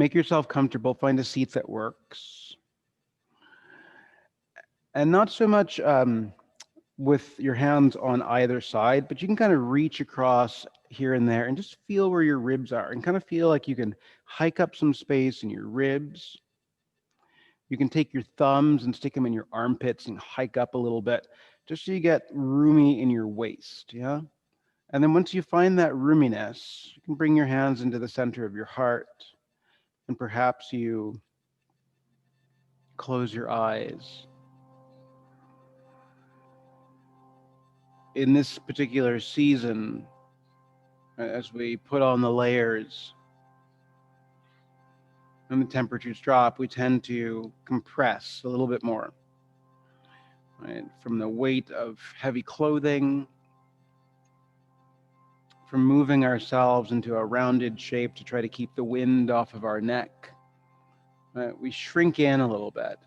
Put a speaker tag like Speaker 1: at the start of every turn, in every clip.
Speaker 1: Make yourself comfortable. Find a seat that works. And not so much with your hands on either side, but you can kind of reach across here and there and just feel where your ribs are and kind of feel like you can hike up some space in your ribs. You can take your thumbs and stick them in your armpits and hike up a little bit just so you get roomy in your waist. Yeah. And then once you find that roominess, you can bring your hands into the center of your heart and perhaps you close your eyes. In this particular season, as we put on the layers and the temperatures drop, we tend to compress a little bit more, right? From the weight of heavy clothing, from moving ourselves into a rounded shape to try to keep the wind off of our neck, right? We shrink in a little bit.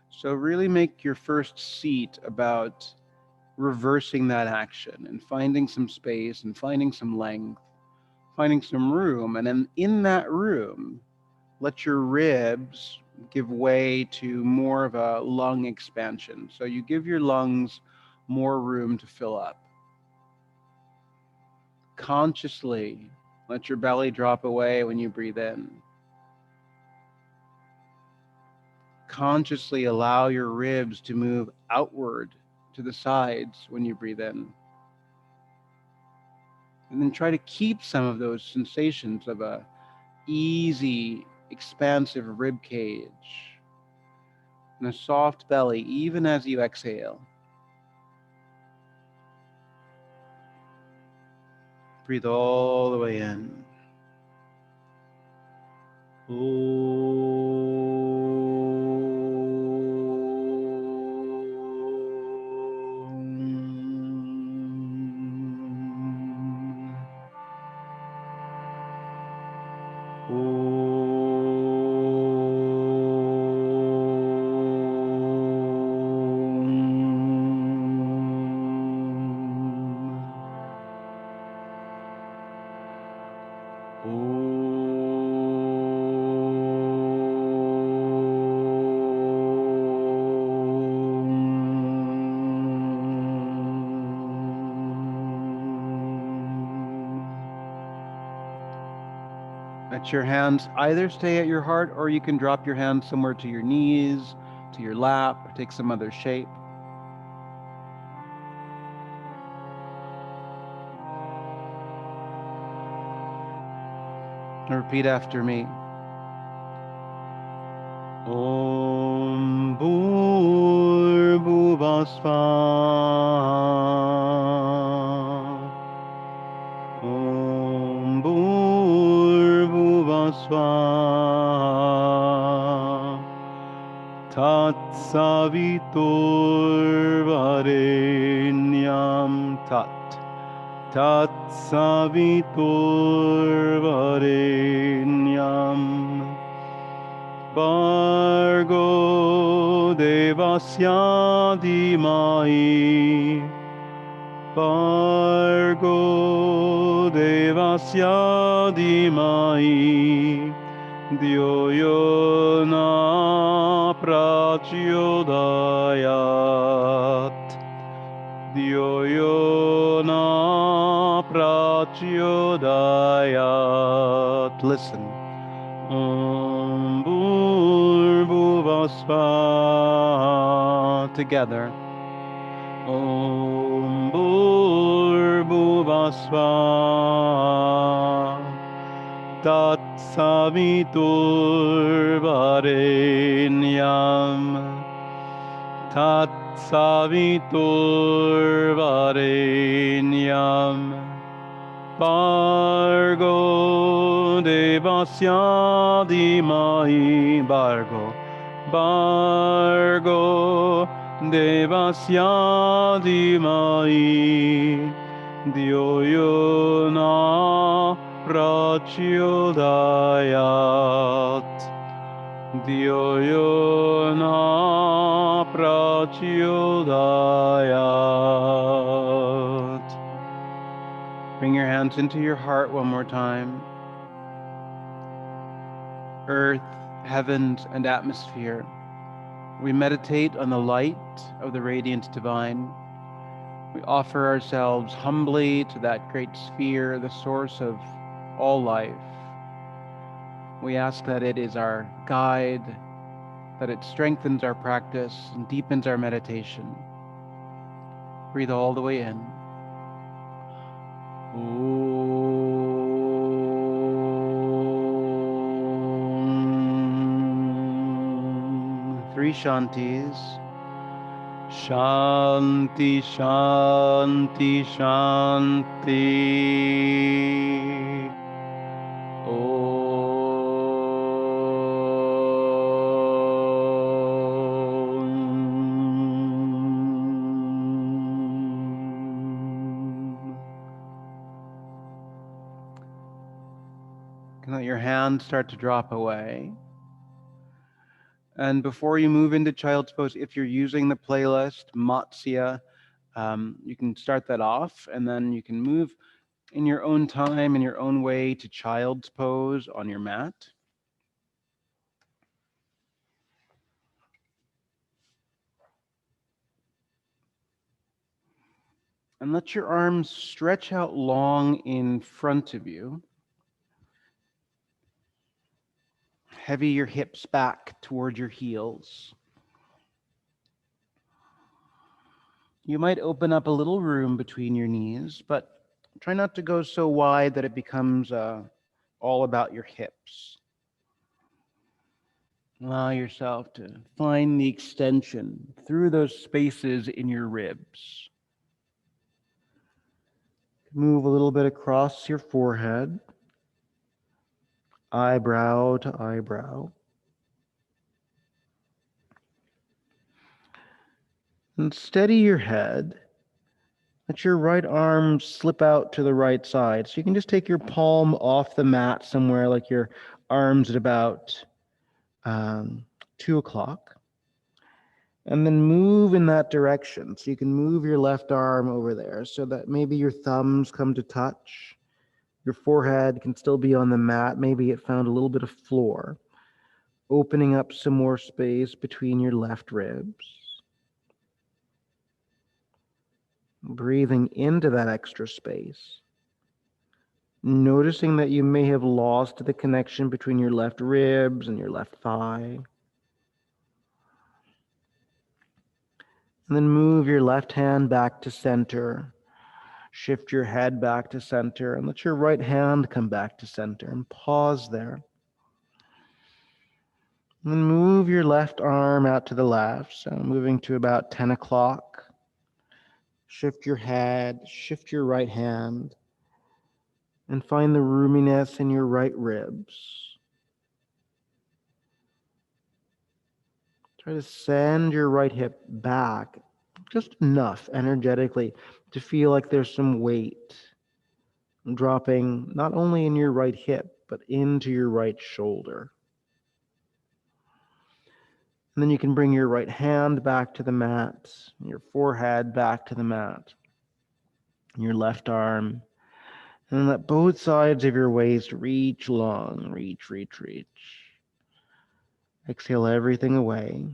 Speaker 1: So really make your first seat about reversing that action and finding some space and finding some length, finding some room. And then in that room, let your ribs give way to more of a lung expansion. So you give your lungs more room to fill up. Consciously let your belly drop away when you breathe in. Consciously allow your ribs to move outward to the sides when you breathe in. And then try to keep some of those sensations of a easy, expansive rib cage and a soft belly, even as you exhale. Breathe all the way in. Let your hands either stay at your heart or you can drop your hands somewhere to your knees, to your lap, or take some other shape. And repeat after me. Om Bhuvasvaha. Om Bhuvasvaha. Tatsaviturvarenyam Tatsaviturvarenyam Bhargo Devasya Dhimahi Bhargo Devasya Dhimahi Dhyo yo na prachodayat Dhyo yo na prachodayat. Listen. Om Bhuvasvaha. Together. Om Bhuvasvaha. Tatsaviturvarenyam Tatsaviturvarenyam Bhargo Devasya Dhimahi Bhargo Devasya Dhimahi Dhyo yo na prachodayat Dhyo yo na prachodayat. Bring your hands into your heart one more time. earth, heavens, and atmosphere. We meditate on the light of the radiant divine. We offer ourselves humbly to that great sphere, the source of all life. We ask that it is our guide, that it strengthens our practice and deepens our meditation. Breathe all the way in. Three Shantis. Shanti, Shanti, Shanti. Can let your hands start to drop away. And before you move into child's pose, if you're using the playlist, Matsya, you can start that off, and then you can move in your own time, in your own way, to child's pose on your mat. And let your arms stretch out long in front of you. Heavy your hips back toward your heels. You might open up a little room between your knees, but try not to go so wide that it becomes all about your hips. Allow yourself to find the extension through those spaces in your ribs. Move a little bit across your forehead, eyebrow to eyebrow. And steady your head. Let your right arm slip out to the right side. So you can just take your palm off the mat somewhere, like your arms at about 2 o'clock. And then move in that direction. So you can move your left arm over there so that maybe your thumbs come to touch. Your forehead can still be on the mat. Maybe it found a little bit of floor, opening up some more space between your left ribs. Breathing into that extra space. Noticing that you may have lost the connection between your left ribs and your left thigh. And then move your left hand back to center. Shift your head back to center and let your right hand come back to center and pause there. And then move your left arm out to the left, so moving to about 10 o'clock. Shift your head, shift your right hand, and find the roominess in your right ribs. Try to send your right hip back just enough energetically to feel like there's some weight dropping not only in your right hip, but into your right shoulder. And then you can bring your right hand back to the mat, your forehead back to the mat, your left arm, and let both sides of your waist reach long, reach. Exhale everything away.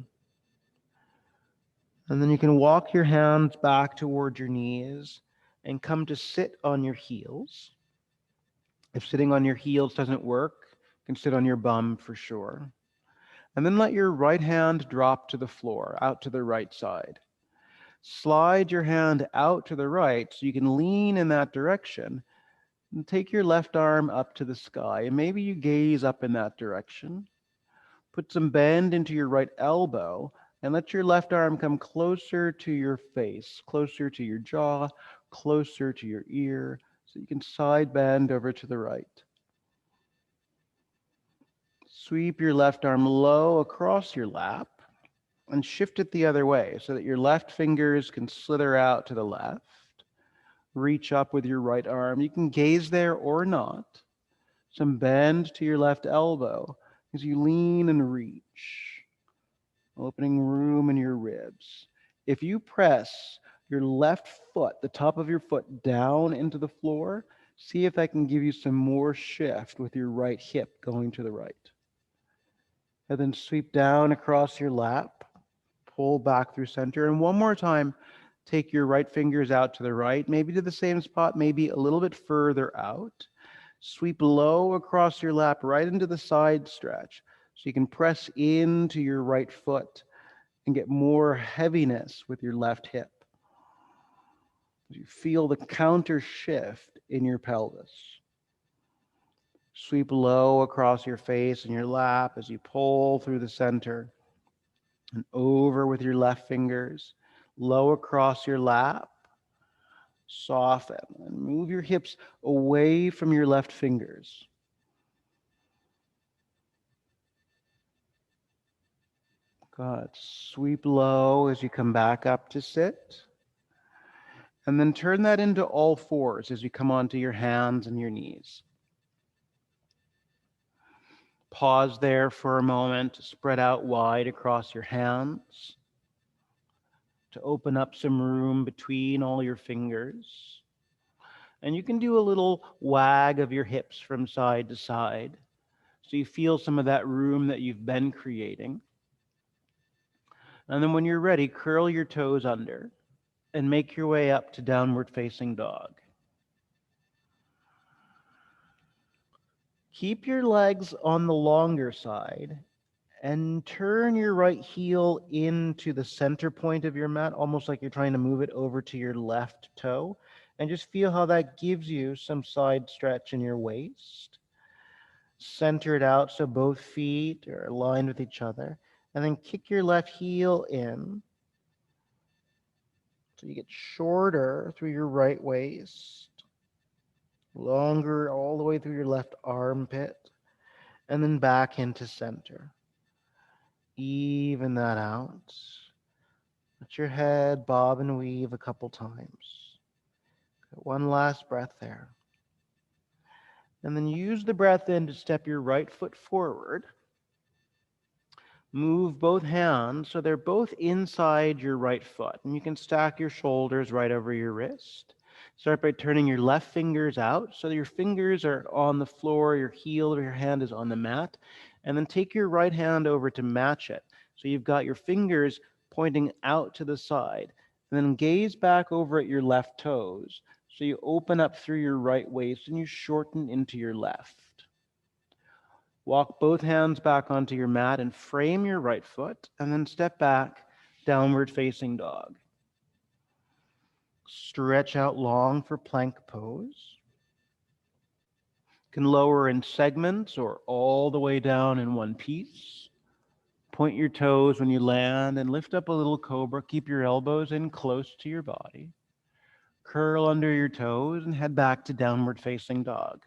Speaker 1: And then you can walk your hands back toward your knees and come to sit on your heels. If sitting on your heels doesn't work, you can sit on your bum for sure. And then let your right hand drop to the floor, out to the right side. Slide your hand out to the right so you can lean in that direction. And take your left arm up to the sky, and maybe you gaze up in that direction. Put some bend into your right elbow, and let your left arm come closer to your face, closer to your jaw, closer to your ear, so you can side bend over to the right. Sweep your left arm low across your lap and shift it the other way so that your left fingers can slither out to the left. Reach up with your right arm. You can gaze there or not. Some bend to your left elbow as you lean and reach, opening room in your ribs. If you press your left foot, the top of your foot, down into the floor, see if that can give you some more shift with your right hip going to the right. And then sweep down across your lap, pull back through center. And one more time, take your right fingers out to the right, maybe to the same spot, maybe a little bit further out. Sweep low across your lap right into the side stretch. So you can press into your right foot and get more heaviness with your left hip. You feel the counter shift in your pelvis. Sweep low across your face and your lap as you pull through the center and over with your left fingers, low across your lap. Soften and move your hips away from your left fingers. Good. Sweep low as you come back up to sit. And then turn that into all fours as you come onto your hands and your knees. Pause there for a moment to spread out wide across your hands, to open up some room between all your fingers. And you can do a little wag of your hips from side to side, so you feel some of that room that you've been creating. And then when you're ready, curl your toes under and make your way up to downward facing dog. Keep your legs on the longer side and turn your right heel into the center point of your mat, almost like you're trying to move it over to your left toe. And just feel how that gives you some side stretch in your waist. Center it out so both feet are aligned with each other. And then kick your left heel in so you get shorter through your right waist, longer all the way through your left armpit, and then back into center. Even that out. Let your head bob and weave a couple times. One last breath there. And then use the breath in to step your right foot forward. Move both hands so they're both inside your right foot. And you can stack your shoulders right over your wrist. Start by turning your left fingers out so your fingers are on the floor, your heel of your hand is on the mat. And then take your right hand over to match it. So you've got your fingers pointing out to the side. And then gaze back over at your left toes. So you open up through your right waist and you shorten into your left. Walk both hands back onto your mat and frame your right foot, and then step back, downward facing dog. Stretch out long for plank pose. You can lower in segments or all the way down in one piece. Point your toes when you land and lift up a little cobra. Keep your elbows in close to your body. Curl under your toes and head back to downward facing dog.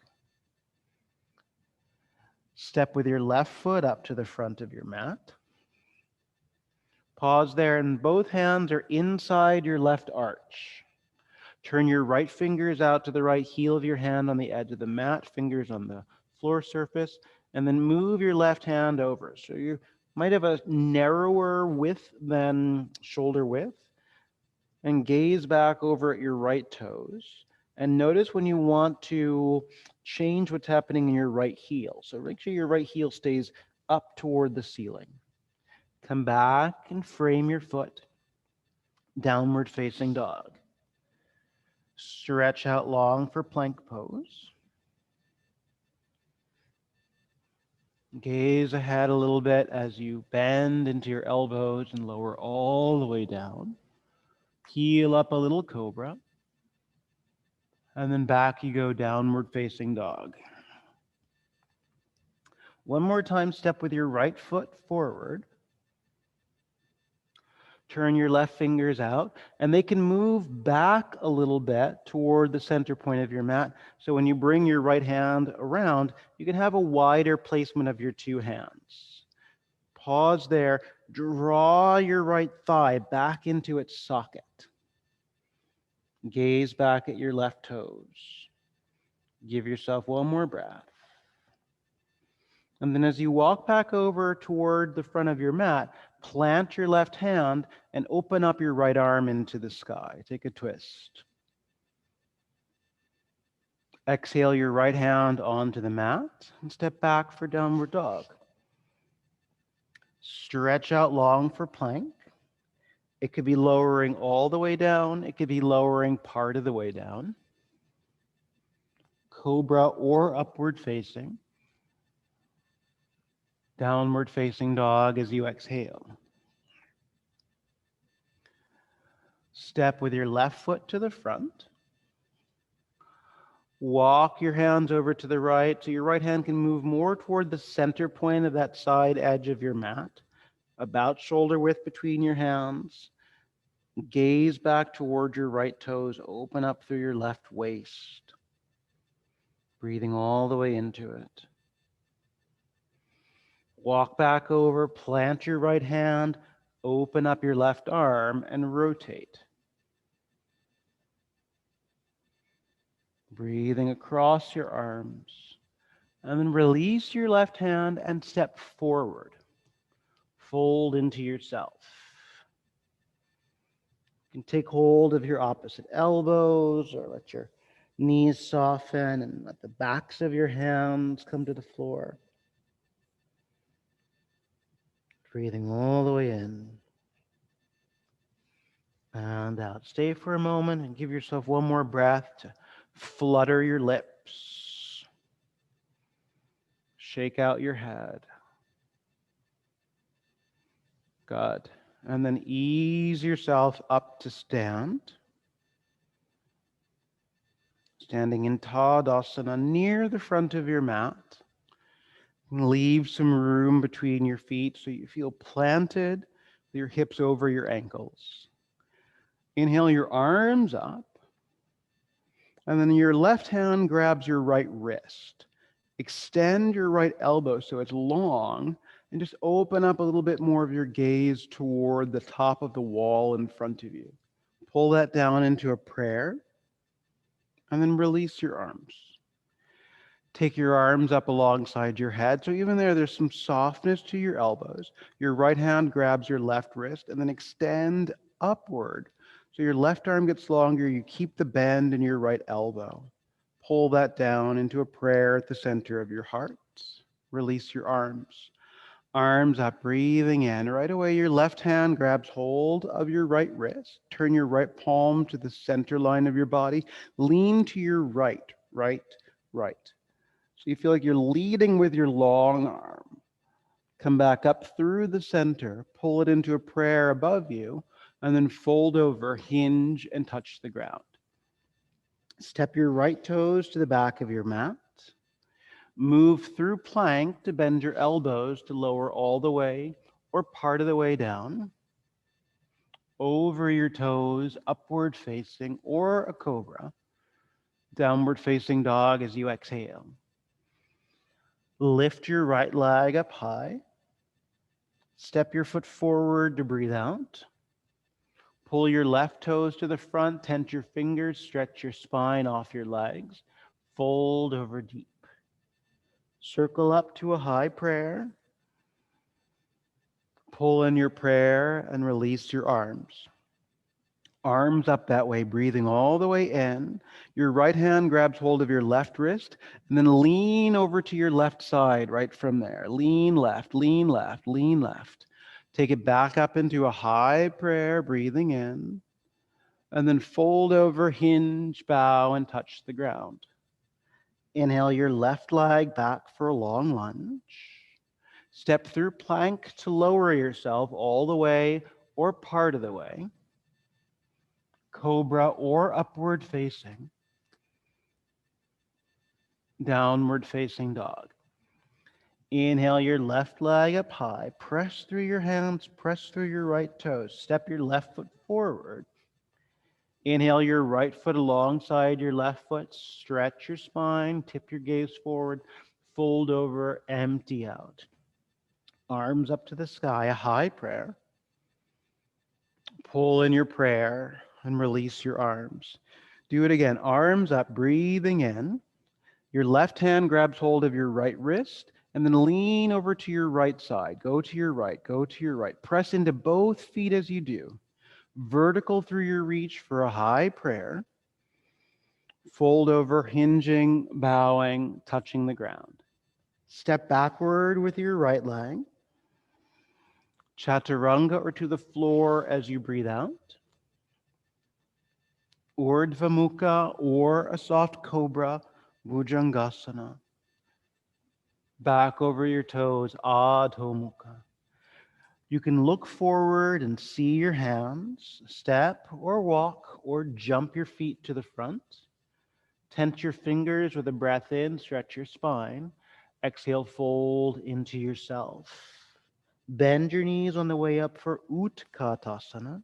Speaker 1: Step with your left foot up to the front of your mat. Pause there, and both hands are inside your left arch. Turn your right fingers out to the right heel of your hand on the edge of the mat, fingers on the floor surface, and then move your left hand over. So you might have a narrower width than shoulder width, and gaze back over at your right toes. And notice when you want to change what's happening in your right heel. So make sure your right heel stays up toward the ceiling. Come back and frame your foot. Downward facing dog. Stretch out long for plank pose. Gaze ahead a little bit as you bend into your elbows and lower all the way down. Heel up a little cobra. And then back you go, downward facing dog. One more time, step with your right foot forward. Turn your left fingers out, and they can move back a little bit toward the center point of your mat. So when you bring your right hand around, you can have a wider placement of your two hands. Pause there. Draw your right thigh back into its socket. Gaze back at your left toes. Give yourself one more breath. And then as you walk back over toward the front of your mat, plant your left hand and open up your right arm into the sky. Take a twist. Exhale your right hand onto the mat and step back for downward dog. Stretch out long for plank. It could be lowering all the way down. It could be lowering part of the way down. Cobra or upward facing. Downward facing dog as you exhale. Step with your left foot to the front. Walk your hands over to the right so your right hand can move more toward the center point of that side edge of your mat, about shoulder width between your hands. Gaze back toward your right toes, open up through your left waist, breathing all the way into it. Walk back over, plant your right hand, open up your left arm, and rotate. Breathing across your arms. And then release your left hand and step forward. Fold into yourself. You can take hold of your opposite elbows or let your knees soften and let the backs of your hands come to the floor. Breathing all the way in and out. Stay for a moment and give yourself one more breath to flutter your lips. Shake out your head. Good. And then ease yourself up to stand. Standing in Tadasana near the front of your mat. Leave some room between your feet so you feel planted with your hips over your ankles. Inhale your arms up. And then your left hand grabs your right wrist. Extend your right elbow so it's long and just open up a little bit more of your gaze toward the top of the wall in front of you. Pull that down into a prayer and then release your arms. Take your arms up alongside your head. So even there's some softness to your elbows. Your right hand grabs your left wrist and then extend upward. So your left arm gets longer. You keep the bend in your right elbow. Pull that down into a prayer at the center of your heart. Release your arms. Arms up, breathing in. Right away, your left hand grabs hold of your right wrist. Turn your right palm to the center line of your body. Lean to your right, right, right. So you feel like you're leading with your long arm. Come back up through the center, pull it into a prayer above you, and then fold over, hinge, and touch the ground. Step your right toes to the back of your mat. Move through plank to bend your elbows to lower all the way or part of the way down. Over your toes, upward facing, or a cobra. Downward facing dog as you exhale. Lift your right leg up high. Step your foot forward to breathe out. Pull your left toes to the front, tense your fingers, stretch your spine off your legs. Fold over deep. Circle up to a high prayer. Pull in your prayer and release your arms. Arms up that way, breathing all the way in. Your right hand grabs hold of your left wrist, and then lean over to your left side right from there. Lean left, lean left, lean left. Take it back up into a high prayer, breathing in, and then fold over, hinge, bow, and touch the ground. Inhale your left leg back for a long lunge. Step through plank to lower yourself all the way or part of the way. Cobra or upward facing. Downward facing dog. Inhale your left leg up high. Press through your hands, press through your right toes. Step your left foot forward. Inhale your right foot alongside your left foot. Stretch your spine, tip your gaze forward, fold over, empty out. Arms up to the sky, a high prayer. Pull in your prayer and release your arms. Do it again. Arms up, breathing in. Your left hand grabs hold of your right wrist and then lean over to your right side. Go to your right, go to your right. Press into both feet as you do. Vertical through your reach for a high prayer. Fold over, hinging, bowing, touching the ground. Step backward with your right leg. Chaturanga or to the floor as you breathe out. Urdhva Mukha or a soft cobra, Bhujangasana. Back over your toes, Adho Mukha. You can look forward and see your hands, step or walk or jump your feet to the front. Tense your fingers with a breath in, stretch your spine. Exhale, fold into yourself. Bend your knees on the way up for Utkatasana.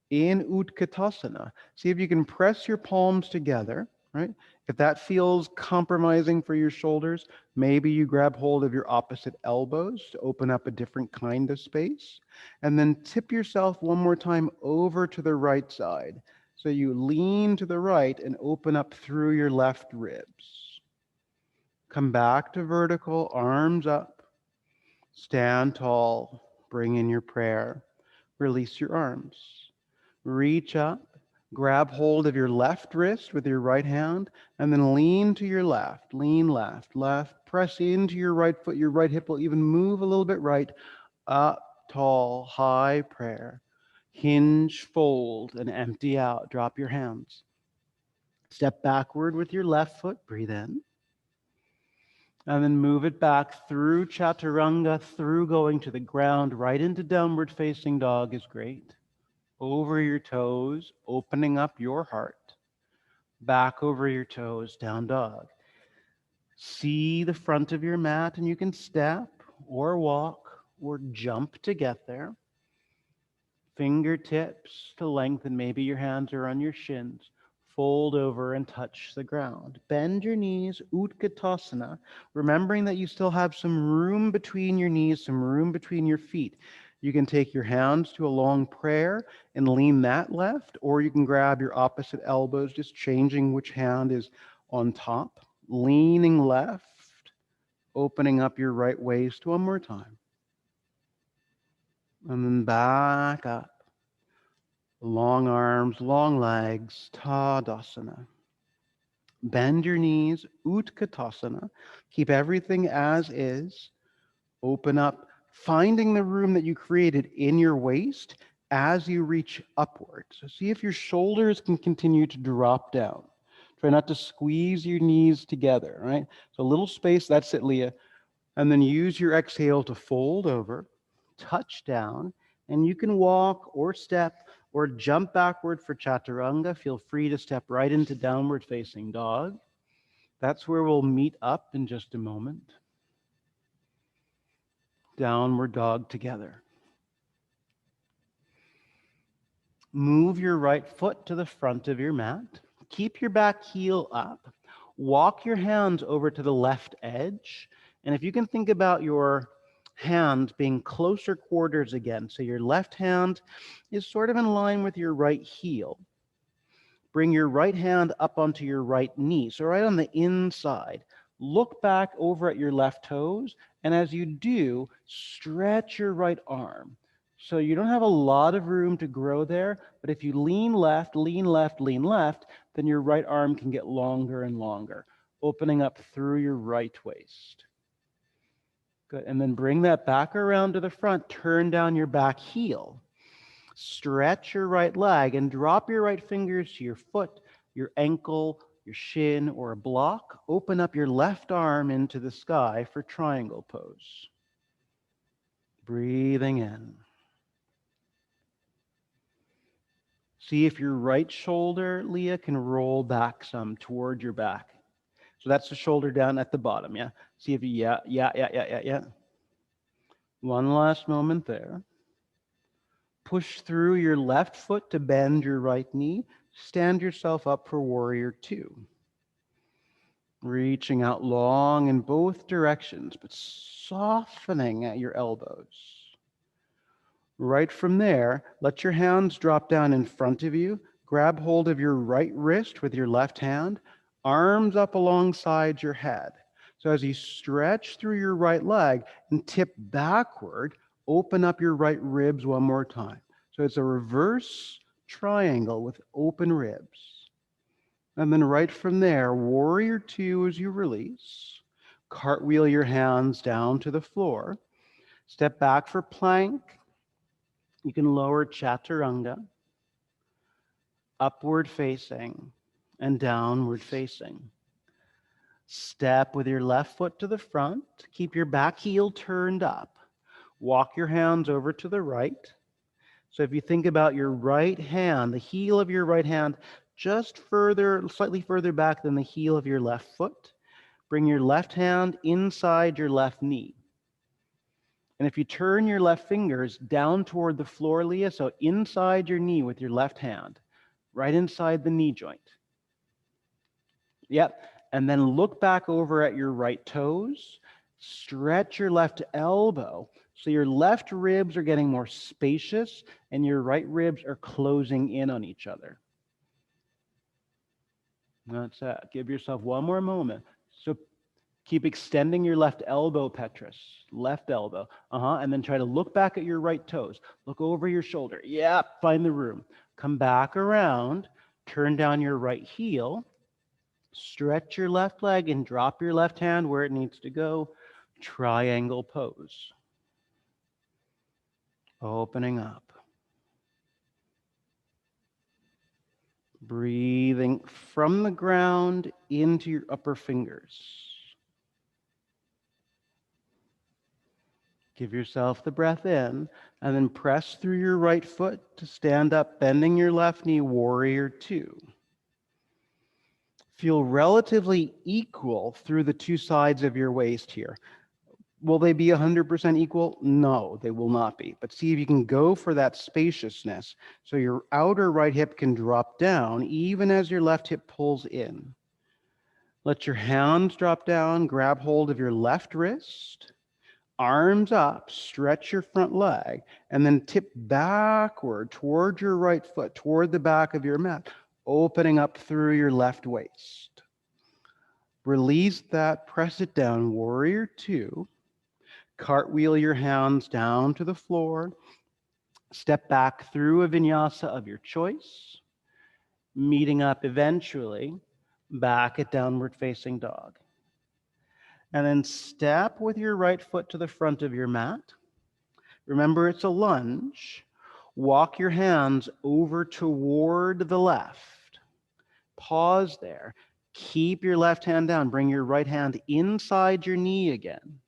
Speaker 1: In Utkatasana, see if you can press your palms together, right? If that feels compromising for your shoulders, maybe you grab hold of your opposite elbows to open up a different kind of space. And then tip yourself one more time over to the right side. So you lean to the right and open up through your left ribs. Come back to vertical, arms up. Stand tall. Bring in your prayer. Release your arms. Reach up, grab hold of your left wrist with your right hand, and then lean to your left. Lean left, left. Press into your right foot. Your right hip will even move a little bit right. Up, tall, high prayer. Hinge, fold, and empty out. Drop your hands. Step backward with your left foot. Breathe in. And then move it back through chaturanga, through going to the ground, right into downward facing dog is great. Over your toes, opening up your heart. Back over your toes, down dog. See the front of your mat, and you can step or walk or jump to get there. Fingertips to lengthen, maybe your hands are on your shins. Fold over and touch the ground. Bend your knees, Utkatasana, remembering that you still have some room between your knees, some room between your feet. You can take your hands to a long prayer and lean that left, or you can grab your opposite elbows, just changing which hand is on top. Leaning left, opening up your right waist one more time. And then back up. Long arms, long legs, Tadasana. Bend your knees, Utkatasana. Keep everything as is. Open up, finding the room that you created in your waist as you reach upward. So see if your shoulders can continue to drop down. Try not to squeeze your knees together, right? So a little space, that's it, Leah. And then use your exhale to fold over, touch down, and you can walk or step or jump backward for chaturanga. Feel free to step right into downward facing dog. That's where we'll meet up in just a moment. Downward dog together. Move your right foot to the front of your mat. Keep your back heel up. Walk your hands over to the left edge. And if you can think about your hand being closer quarters again, so your left hand is sort of in line with your right heel. Bring your right hand up onto your right knee, so right on the inside. Look back over at your left toes, and as you do, stretch your right arm. So you don't have a lot of room to grow there, but if you lean left, lean left, lean left, then your right arm can get longer and longer, opening up through your right waist. Good, and then bring that back around to the front, turn down your back heel. Stretch your right leg and drop your right fingers to your foot, your ankle, your shin, or a block. Open up your left arm into the sky for triangle pose. Breathing in. See if your right shoulder, Leah, can roll back some toward your back. So that's the shoulder down at the bottom, yeah? See if you, yeah. One last moment there. Push through your left foot to bend your right knee. Stand yourself up for warrior two. Reaching out long in both directions, but softening at your elbows. Right from there, let your hands drop down in front of you. Grab hold of your right wrist with your left hand, arms up alongside your head. So as you stretch through your right leg and tip backward, open up your right ribs one more time. So it's a reverse triangle with open ribs. And then right from there, warrior two as you release. Cartwheel your hands down to the floor. Step back for plank. You can lower chaturanga, upward facing and downward facing. Step with your left foot to the front. Keep your back heel turned up. Walk your hands over to the right. So if you think about your right hand, the heel of your right hand just further, slightly further back than the heel of your left foot, bring your left hand inside your left knee. And if you turn your left fingers down toward the floor, Leah, so inside your knee with your left hand, right inside the knee joint. Yep. And then look back over at your right toes. Stretch your left elbow. So your left ribs are getting more spacious and your right ribs are closing in on each other. That's it. Give yourself one more moment. So keep extending your left elbow, Petrus. Left elbow. And then try to look back at your right toes. Look over your shoulder. Yeah, find the room. Come back around. Turn down your right heel. Stretch your left leg and drop your left hand where it needs to go. Triangle pose. Opening up. Breathing from the ground into your upper fingers. Give yourself the breath in, and then press through your right foot to stand up, bending your left knee, warrior two. Feel relatively equal through the two sides of your waist here. Will they be 100% equal? No, they will not be. But see if you can go for that spaciousness so your outer right hip can drop down even as your left hip pulls in. Let your hands drop down, grab hold of your left wrist, arms up, stretch your front leg, and then tip backward toward your right foot, toward the back of your mat, opening up through your left waist. Release that, press it down, warrior two. Cartwheel your hands down to the floor. Step back through a vinyasa of your choice, meeting up eventually back at downward facing dog. And then step with your right foot to the front of your mat. Remember, it's a lunge. Walk your hands over toward the left. Pause there. Keep your left hand down. Bring your right hand inside your knee again.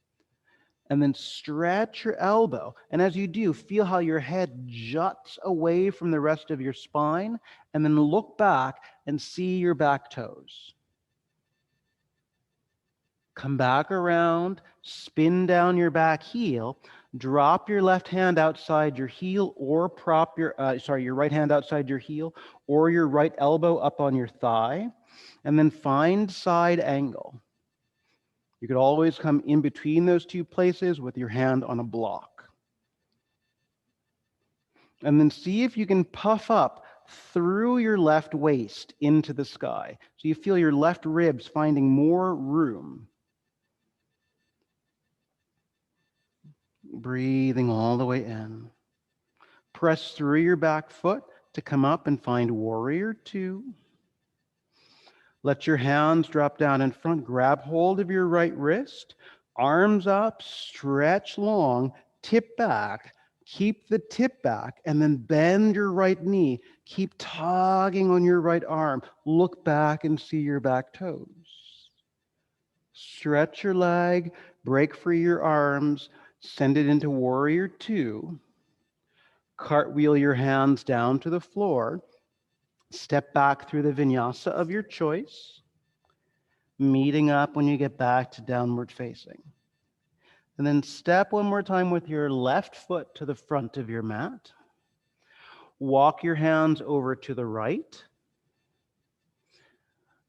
Speaker 1: And then stretch your elbow. And as you do, feel how your head juts away from the rest of your spine. And then look back and see your back toes. Come back around, spin down your back heel, drop your left hand outside your heel or prop your right hand outside your heel or your right elbow up on your thigh, and then find side angle. You could always come in between those two places with your hand on a block. And then see if you can puff up through your left waist into the sky. So you feel your left ribs finding more room. Breathing all the way in. Press through your back foot to come up and find warrior two. Let your hands drop down in front. Grab hold of your right wrist. Arms up, stretch long, tip back. Keep the tip back and then bend your right knee. Keep tugging on your right arm. Look back and see your back toes. Stretch your leg, break free your arms, send it into warrior two. Cartwheel your hands down to the floor. Step back through the vinyasa of your choice, meeting up when you get back to downward facing. And then step one more time with your left foot to the front of your mat. Walk your hands over to the right.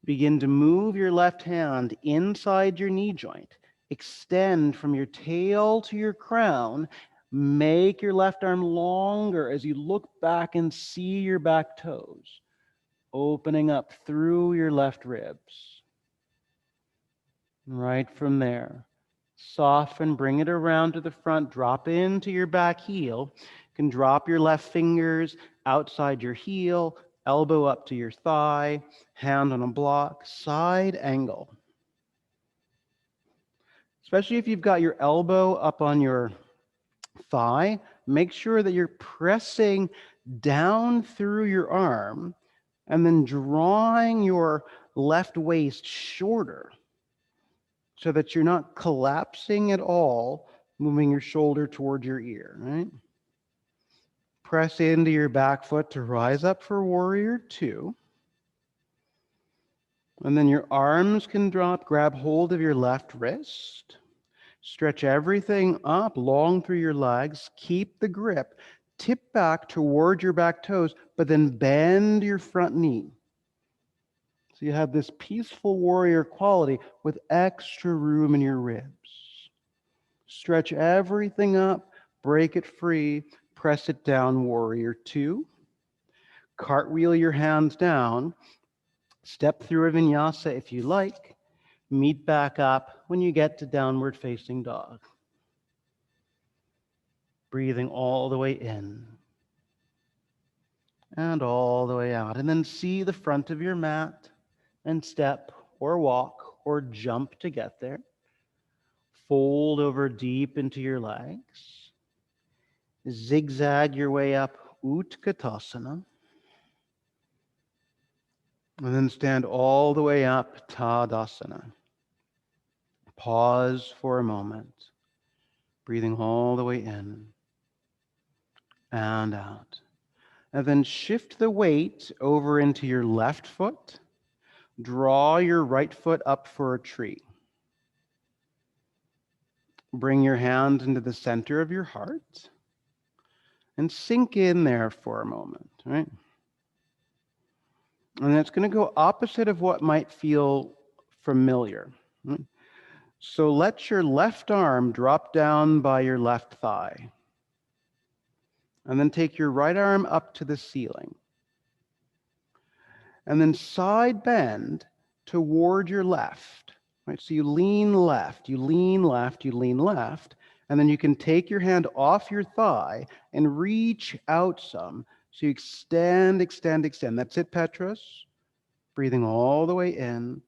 Speaker 1: Begin to move your left hand inside your knee joint. Extend from your tail to your crown. Make your left arm longer as you look back and see your back toes, opening up through your left ribs. Right from there, soften, bring it around to the front, drop into your back heel. You can drop your left fingers outside your heel, elbow up to your thigh, hand on a block, side angle. Especially if you've got your elbow up on your thigh, make sure that you're pressing down through your arm and then drawing your left waist shorter so that you're not collapsing at all, moving your shoulder toward your ear, right? Press into your back foot to rise up for warrior 2. And then your arms can drop, grab hold of your left wrist. Stretch everything up long through your legs. Keep the grip. Tip back toward your back toes, but then bend your front knee. So you have this peaceful warrior quality with extra room in your ribs. Stretch everything up, break it free, press it down, warrior 2. Cartwheel your hands down. Step through a vinyasa if you like. Meet back up when you get to downward facing dog. Breathing all the way in and all the way out. And then see the front of your mat and step or walk or jump to get there. Fold over deep into your legs. Zigzag your way up Utkatasana. And then stand all the way up Tadasana. Pause for a moment. Breathing all the way in and out. And then shift the weight over into your left foot. Draw your right foot up for a tree. Bring your hands into the center of your heart and sink in there for a moment, right? And it's going to go opposite of what might feel familiar. Right? So let your left arm drop down by your left thigh. And then take your right arm up to the ceiling. And then side bend toward your left. Right? So you lean left, you lean left, you lean left. And then you can take your hand off your thigh and reach out some. So you extend, extend, extend. That's it, Petros. Breathing all the way in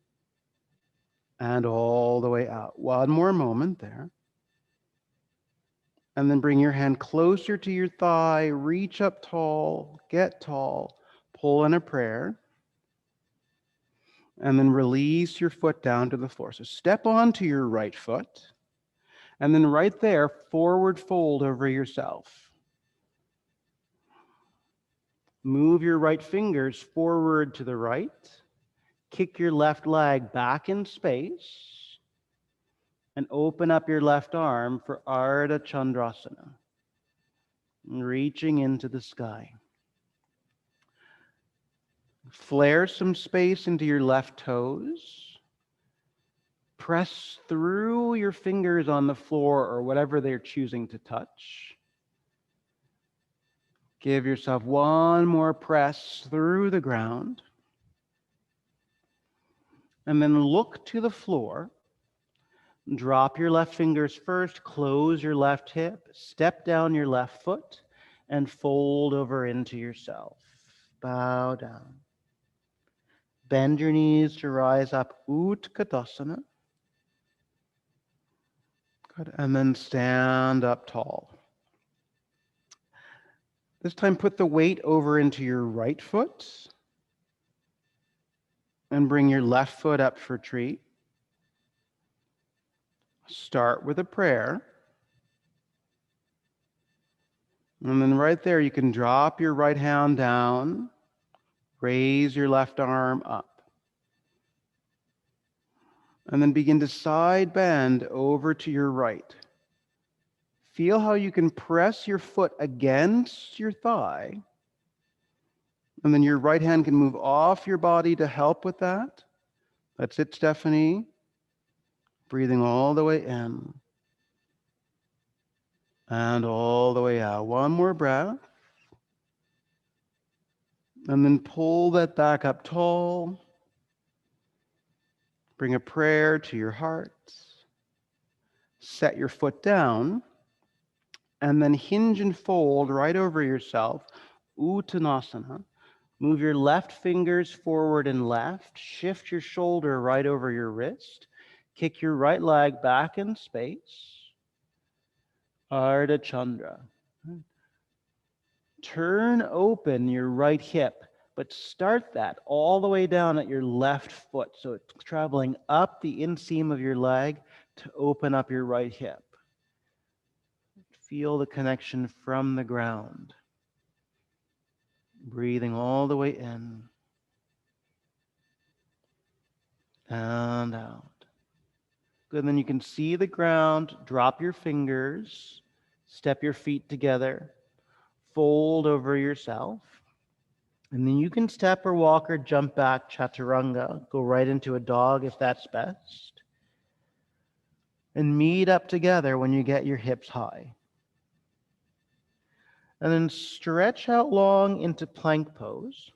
Speaker 1: and all the way out. One more moment there. And then bring your hand closer to your thigh, reach up tall, get tall, pull in a prayer. And then release your foot down to the floor. So step onto your right foot. And then right there, forward fold over yourself. Move your right fingers forward to the right. Kick your left leg back in space. And open up your left arm for Ardha Chandrasana. Reaching into the sky. Flare some space into your left toes. Press through your fingers on the floor or whatever they're choosing to touch. Give yourself one more press through the ground. And then look to the floor. Drop your left fingers first, close your left hip, step down your left foot, and fold over into yourself. Bow down. Bend your knees to rise up Utkatasana. Good. And then stand up tall. This time put the weight over into your right foot and bring your left foot up for tree. Start with a prayer. And then right there, you can drop your right hand down, raise your left arm up. And then begin to side bend over to your right. Feel how you can press your foot against your thigh. And then your right hand can move off your body to help with that. That's it, Stephanie. Breathing all the way in. And all the way out. One more breath. And then pull that back up tall. Bring a prayer to your heart. Set your foot down. And then hinge and fold right over yourself. Uttanasana. Move your left fingers forward and left. Shift your shoulder right over your wrist. Kick your right leg back in space. Ardha Chandra. Turn open your right hip, but start that all the way down at your left foot. So it's traveling up the inseam of your leg to open up your right hip. Feel the connection from the ground. Breathing all the way in and out. Good, and then you can see the ground. Drop your fingers. Step your feet together. Fold over yourself. And then you can step or walk or jump back chaturanga. Go right into a dog if that's best. And meet up together when you get your hips high. And then stretch out long into plank pose.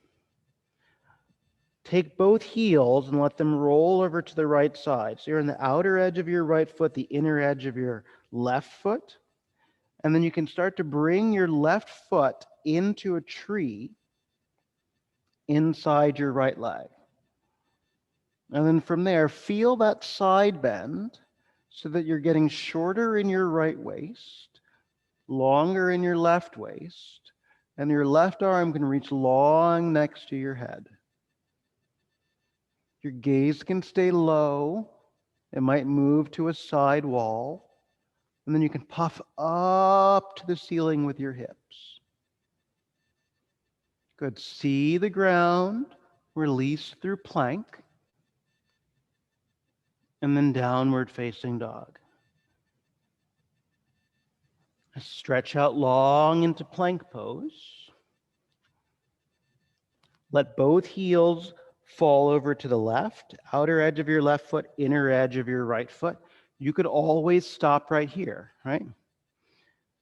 Speaker 1: Take both heels and let them roll over to the right side. So you're on the outer edge of your right foot, the inner edge of your left foot. And then you can start to bring your left foot into a tree inside your right leg. And then from there, feel that side bend so that you're getting shorter in your right waist, longer in your left waist, and your left arm can reach long next to your head. Your gaze can stay low. It might move to a side wall. And then you can puff up to the ceiling with your hips. Good. See the ground. Release through plank. And then downward facing dog. Stretch out long into plank pose. Let both heels fall over to the left, outer edge of your left foot, inner edge of your right foot. You could always stop right here, right?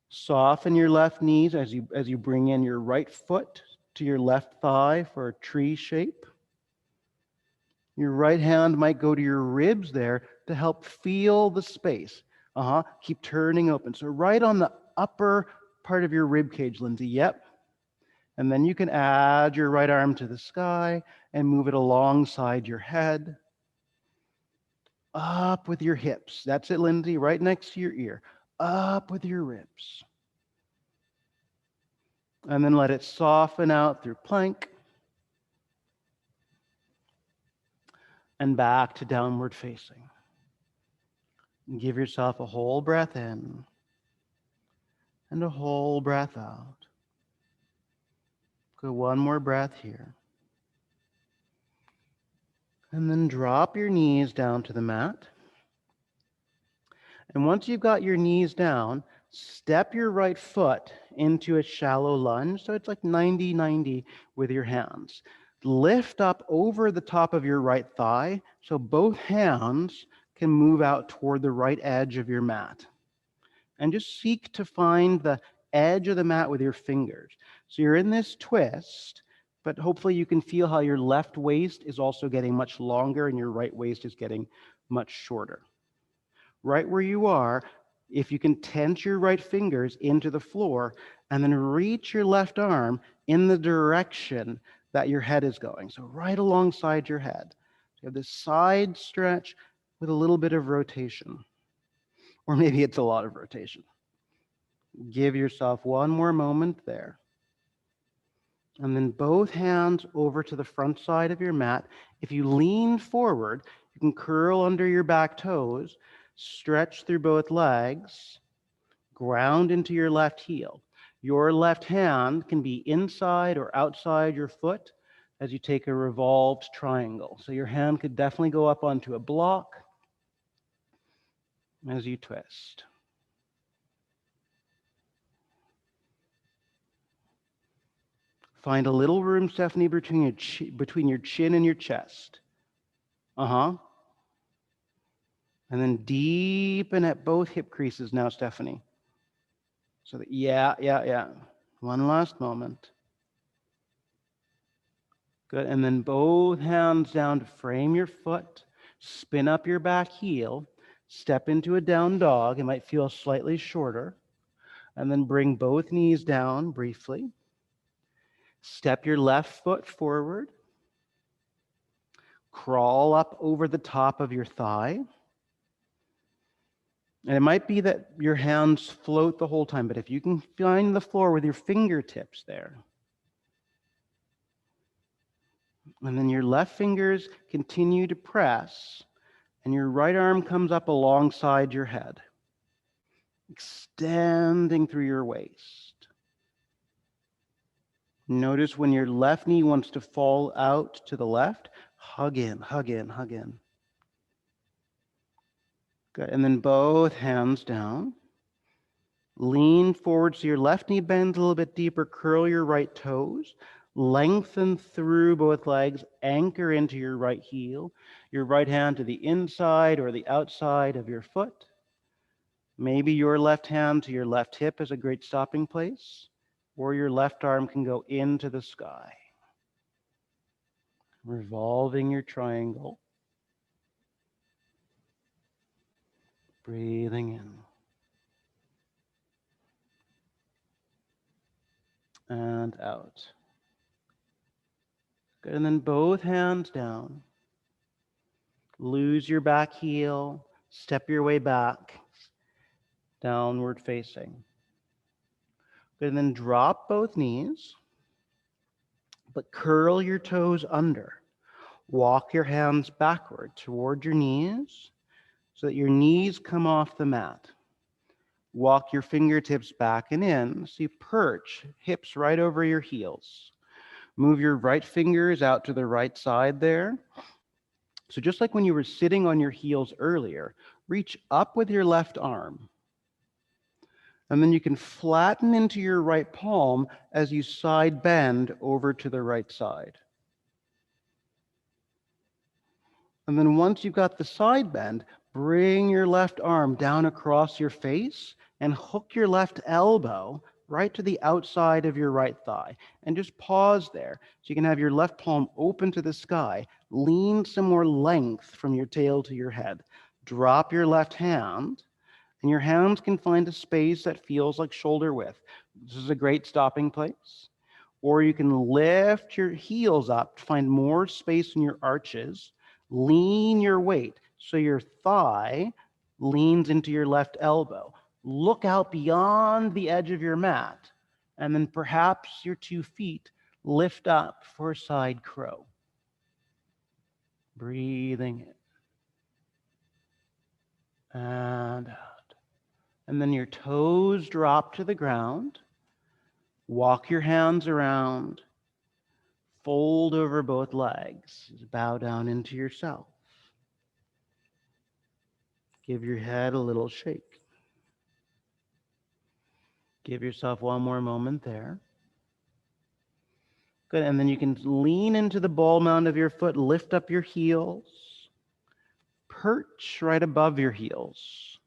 Speaker 1: Soften your left knees as you bring in your right foot to your left thigh for a tree shape. Your right hand might go to your ribs there to help feel the space. Keep turning open. So right on the upper part of your rib cage, Lindsay. Yep. And then you can add your right arm to the sky and move it alongside your head. Up with your hips. That's it, Lindsay, right next to your ear. Up with your ribs. And then let it soften out through plank. And back to downward facing. And give yourself a whole breath in and a whole breath out. Go one more breath here. And then drop your knees down to the mat. And once you've got your knees down, step your right foot into a shallow lunge. So it's like 90-90 with your hands. Lift up over the top of your right thigh so both hands can move out toward the right edge of your mat. And just seek to find the edge of the mat with your fingers. So you're in this twist, but hopefully you can feel how your left waist is also getting much longer and your right waist is getting much shorter. Right where you are, if you can tense your right fingers into the floor and then reach your left arm in the direction that your head is going. So right alongside your head. You have this side stretch with a little bit of rotation. Or maybe it's a lot of rotation. Give yourself one more moment there. And then both hands over to the front side of your mat. If you lean forward, you can curl under your back toes, stretch through both legs, ground into your left heel. Your left hand can be inside or outside your foot as you take a revolved triangle. So your hand could definitely go up onto a block as you twist. Find a little room, Stephanie, between your chin and your chest. And then deepen at both hip creases now, Stephanie. So that, yeah. One last moment. Good. And then both hands down to frame your foot. Spin up your back heel. Step into a down dog. It might feel slightly shorter. And then bring both knees down briefly. Step your left foot forward. Crawl up over the top of your thigh. And it might be that your hands float the whole time, but if you can find the floor with your fingertips there, and then your left fingers continue to press, and your right arm comes up alongside your head, extending through your waist. Notice when your left knee wants to fall out to the left, hug in, hug in, hug in. Good. And then both hands down. Lean forward so your left knee bends a little bit deeper. Curl your right toes. Lengthen through both legs. Anchor into your right heel. Your right hand to the inside or the outside of your foot. Maybe your left hand to your left hip is a great stopping place, or your left arm can go into the sky. Revolving your triangle. Breathing in. And out. Good. And then both hands down. Lose your back heel. Step your way back. Downward facing. Good. And then drop both knees. But curl your toes under. Walk your hands backward toward your knees so that your knees come off the mat. Walk your fingertips back and in. So you perch, hips right over your heels. Move your right fingers out to the right side there. So just like when you were sitting on your heels earlier, reach up with your left arm. And then you can flatten into your right palm as you side bend over to the right side. And then once you've got the side bend, bring your left arm down across your face and hook your left elbow right to the outside of your right thigh. And just pause there so you can have your left palm open to the sky. Lean some more length from your tail to your head. Drop your left hand, and your hands can find a space that feels like shoulder width. This is a great stopping place. Or you can lift your heels up to find more space in your arches. Lean your weight so your thigh leans into your left elbow. Look out beyond the edge of your mat, and then perhaps your 2 feet lift up for side crow. Breathing in and out. And then your toes drop to the ground. Walk your hands around. Fold over both legs. Bow down into yourself. Give your head a little shake. Give yourself one more moment there. Good. And then you can lean into the ball mound of your foot, lift up your heels, perch right above your heels.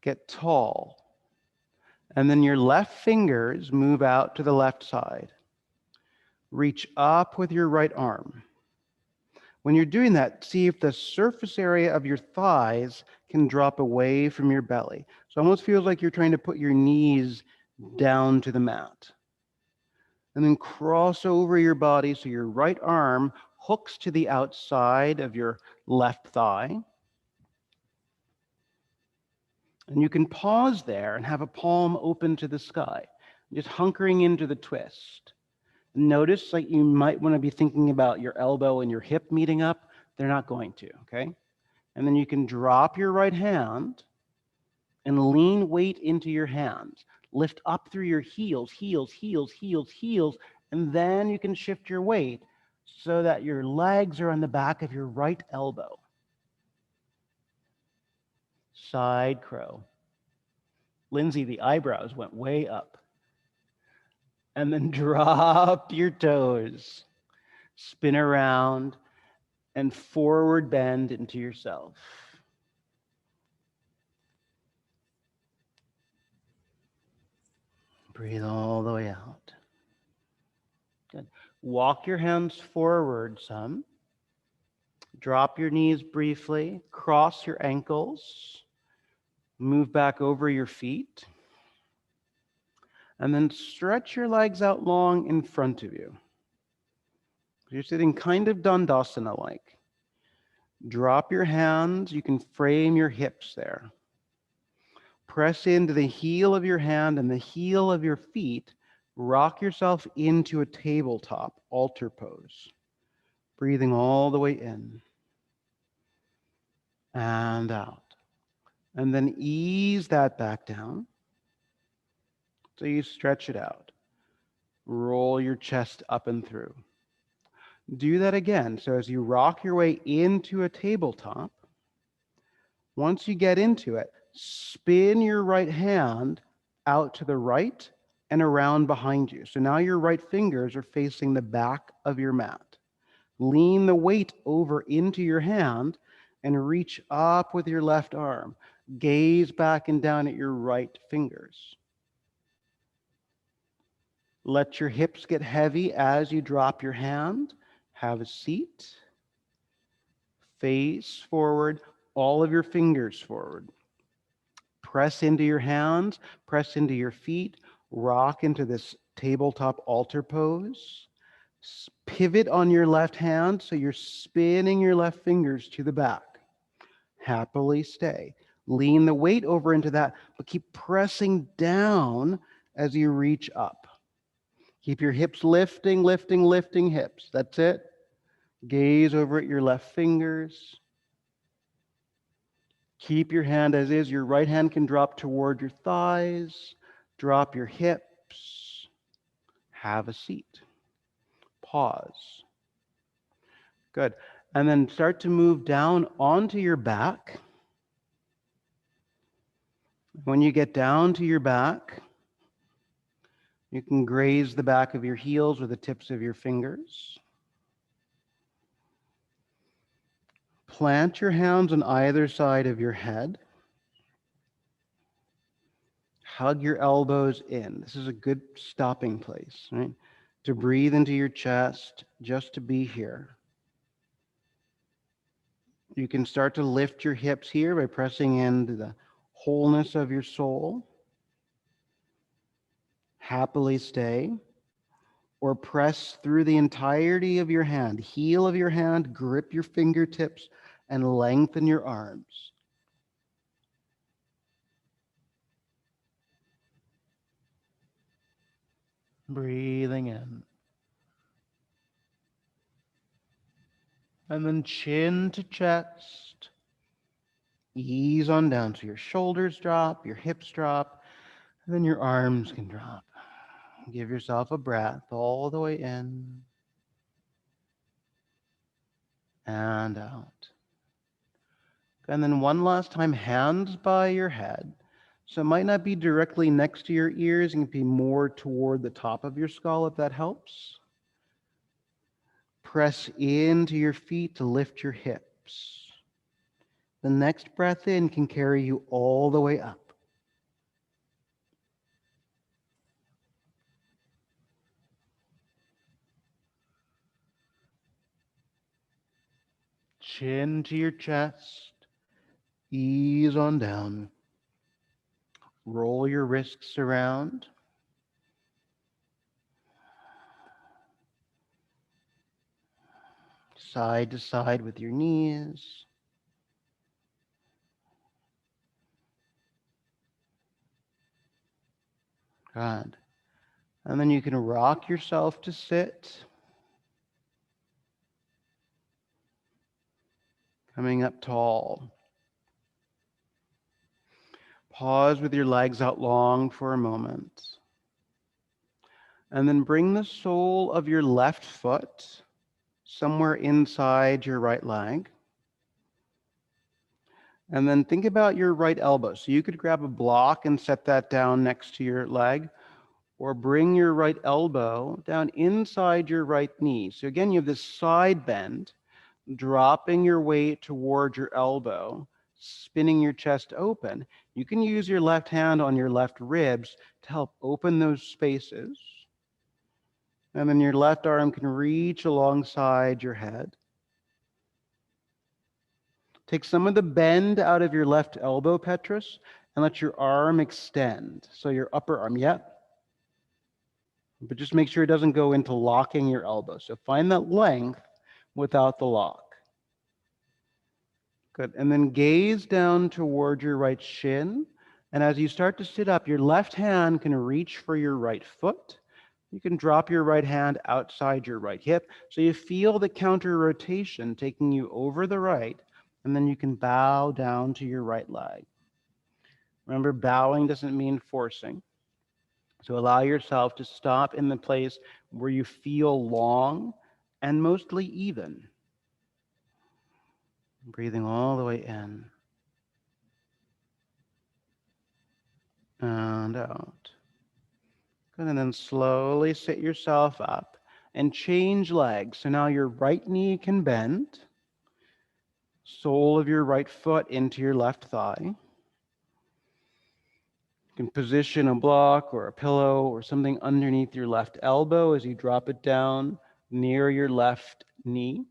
Speaker 1: Get tall. And then your left fingers move out to the left side. Reach up with your right arm. When you're doing that, see if the surface area of your thighs can drop away from your belly. So it almost feels like you're trying to put your knees down to the mat. And then cross over your body so your right arm hooks to the outside of your left thigh. And you can pause there and have a palm open to the sky, just hunkering into the twist. Notice like you might want to be thinking about your elbow and your hip meeting up. They're not going to, okay? And then you can drop your right hand and lean weight into your hands. Lift up through your heels, heels, heels, heels, heels, and then you can shift your weight so that your legs are on the back of your right elbow. Side crow. Lindsay, the eyebrows went way up. And then drop your toes. Spin around and forward bend into yourself. Breathe all the way out. Good. Walk your hands forward some. Drop your knees briefly. Cross your ankles. Move back over your feet. And then stretch your legs out long in front of you. You're sitting kind of Dandasana-like. Drop your hands. You can frame your hips there. Press into the heel of your hand and the heel of your feet. Rock yourself into a tabletop altar pose. Breathing all the way in and out. And then ease that back down. So you stretch it out. Roll your chest up and through. Do that again. So as you rock your way into a tabletop, once you get into it, spin your right hand out to the right and around behind you. So now your right fingers are facing the back of your mat. Lean the weight over into your hand and reach up with your left arm. Gaze back and down at your right fingers. Let your hips get heavy as you drop your hand. Have a seat. Face forward, all of your fingers forward. Press into your hands, press into your feet, rock into this tabletop altar pose. Pivot on your left hand so you're spinning your left fingers to the back. Happily stay. Lean the weight over into that, but keep pressing down as you reach up. Keep your hips lifting, lifting, lifting hips. That's it. Gaze over at your left fingers. Keep your hand as is. Your right hand can drop toward your thighs. Drop your hips. Have a seat. Pause. Good. And then start to move down onto your back. When you get down to your back, you can graze the back of your heels with the tips of your fingers. Plant your hands on either side of your head. Hug your elbows in. This is a good stopping place, right? To breathe into your chest, just to be here. You can start to lift your hips here by pressing into the wholeness of your soul. Happily stay. Or press through the entirety of your hand. Heel of your hand, grip your fingertips, and lengthen your arms. Breathing in. And then chin to chest. Ease on down so your shoulders drop, your hips drop, and then your arms can drop. Give yourself a breath all the way in and out. And then one last time, hands by your head. So it might not be directly next to your ears. It can be more toward the top of your skull if that helps. Press into your feet to lift your hips. The next breath in can carry you all the way up. Chin to your chest. Ease on down. Roll your wrists around. Side to side with your knees. Good. And then you can rock yourself to sit. Coming up tall. Pause with your legs out long for a moment. And then bring the sole of your left foot somewhere inside your right leg. And then think about your right elbow. So you could grab a block and set that down next to your leg, or bring your right elbow down inside your right knee. So again, you have this side bend, dropping your weight toward your elbow, spinning your chest open. You can use your left hand on your left ribs to help open those spaces. And then your left arm can reach alongside your head. Take some of the bend out of your left elbow, Petrus, and let your arm extend. So your upper arm, yeah. But just make sure it doesn't go into locking your elbow. So find that length without the lock. Good. And then gaze down toward your right shin And as you start to sit up, your left hand can reach for your right foot. You can drop your right hand outside your right hip. So you feel the counter rotation taking you over the right, and then you can bow down to your right leg. Remember, bowing doesn't mean forcing. So allow yourself to stop in the place where you feel long and mostly even. Breathing all the way in and out. Good, and then slowly sit yourself up and change legs. So now your right knee can bend, sole of your right foot into your left thigh. You can position a block or a pillow or something underneath your left elbow as you drop it down near your left knee.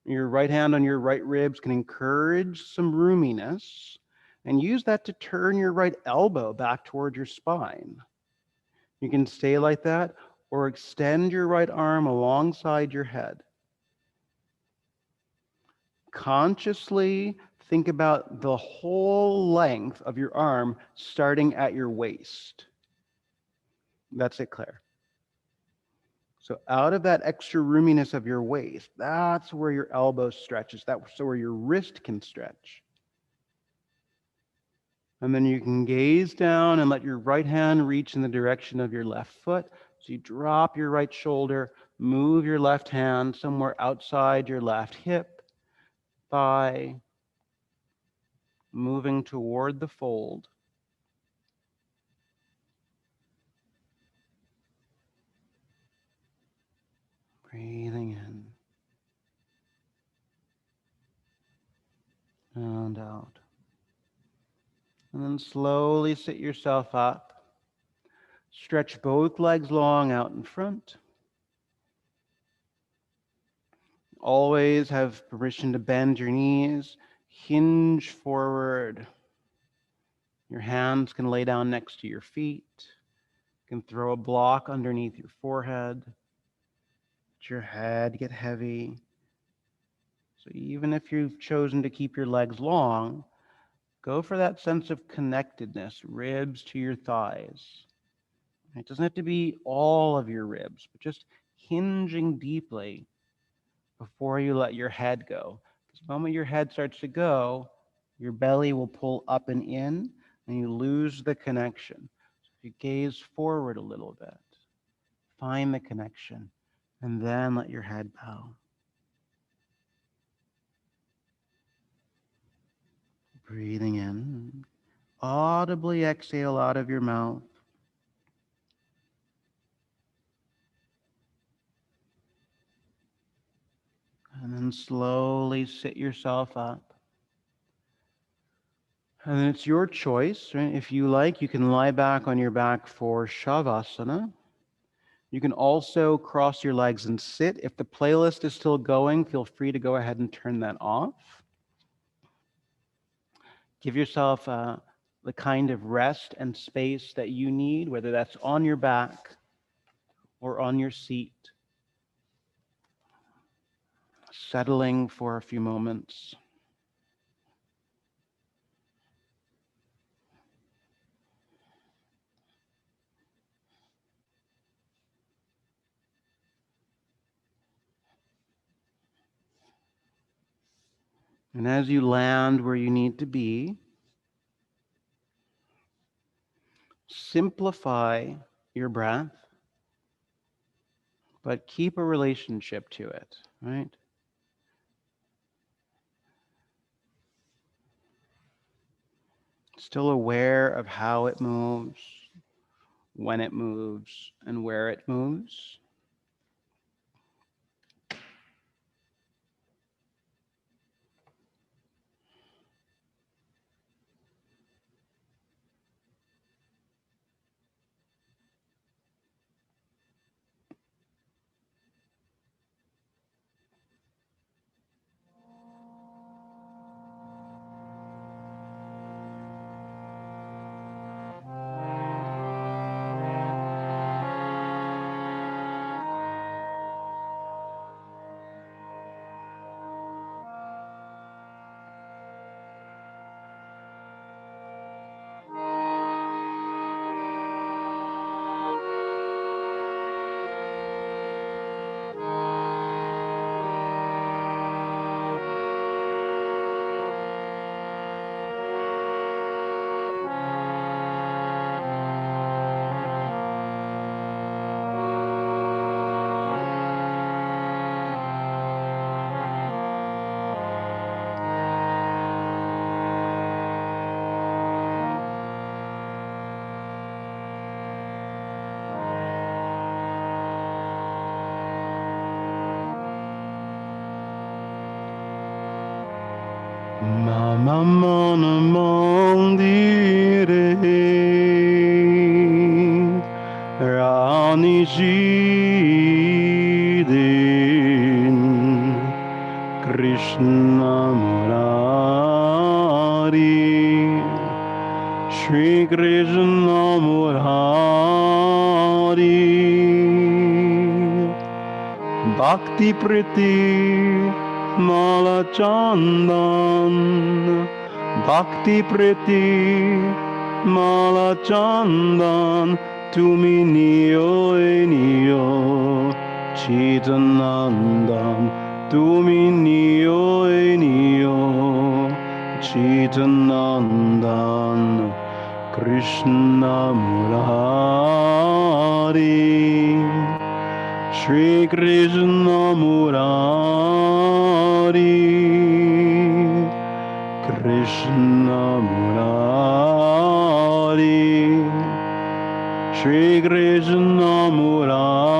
Speaker 1: Your right hand on your right ribs can encourage some roominess, and use that to turn your right elbow back toward your spine. You can stay like that or extend your right arm alongside your head. Consciously think about the whole length of your arm starting at your waist. That's it, Claire. So out of that extra roominess of your waist, that's where your elbow stretches. That's where your wrist can stretch. And then you can gaze down and let your right hand reach in the direction of your left foot. So you drop your right shoulder, move your left hand somewhere outside your left hip, thigh, moving toward the fold. Breathing in and out. And then slowly sit yourself up. Stretch both legs long out in front. Always have permission to bend your knees, hinge forward. Your hands can lay down next to your feet. You can throw a block underneath your forehead. Let your head get heavy. So even if you've chosen to keep your legs long, go for that sense of connectedness, ribs to your thighs. It doesn't have to be all of your ribs, but just hinging deeply before you let your head go. Because the moment your head starts to go, your belly will pull up and in, and you lose the connection. So if you gaze forward a little bit, find the connection, and then let your head bow. Breathing in, audibly exhale out of your mouth. And then slowly sit yourself up. And then it's your choice, right? If you like, you can lie back on your back for Shavasana. You can also cross your legs and sit. If the playlist is still going, feel free to go ahead and turn that off. Give yourself the kind of rest and space that you need, whether that's on your back or on your seat. Settling for a few moments. And as you land where you need to be, simplify your breath, but keep a relationship to it, right? Still aware of how it moves, when it moves, and where it moves. Mama mana mandire Rani Jidin Krishna Murari Shri Krishna Murari Bhakti Priti Mala Chandan Bhakti Priti Mala Chandan Tumi Niyo Niyo Chitanandan Tumi Niyo Niyo Chitanandan Krishna Murari Shri Krishna Murari Krishna Murari Shri Krishna Murari.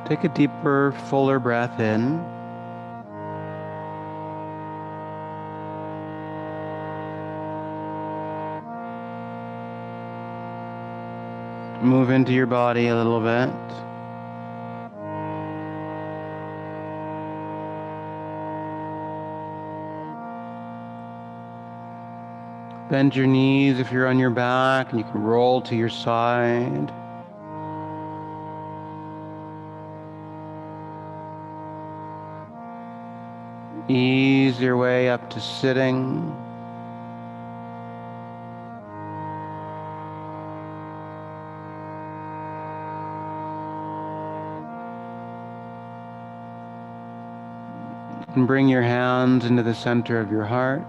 Speaker 1: Take a deeper, fuller breath in. Move into your body a little bit. Bend your knees if you're on your back, and you can roll to your side. Ease your way up to sitting. And bring your hands into the center of your heart.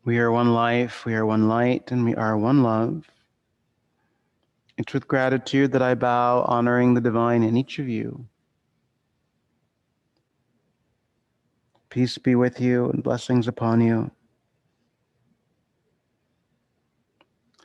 Speaker 1: We are one life, we are one light, and we are one love. It's with gratitude that I bow, honoring the divine in each of you. Peace be with you and blessings upon you.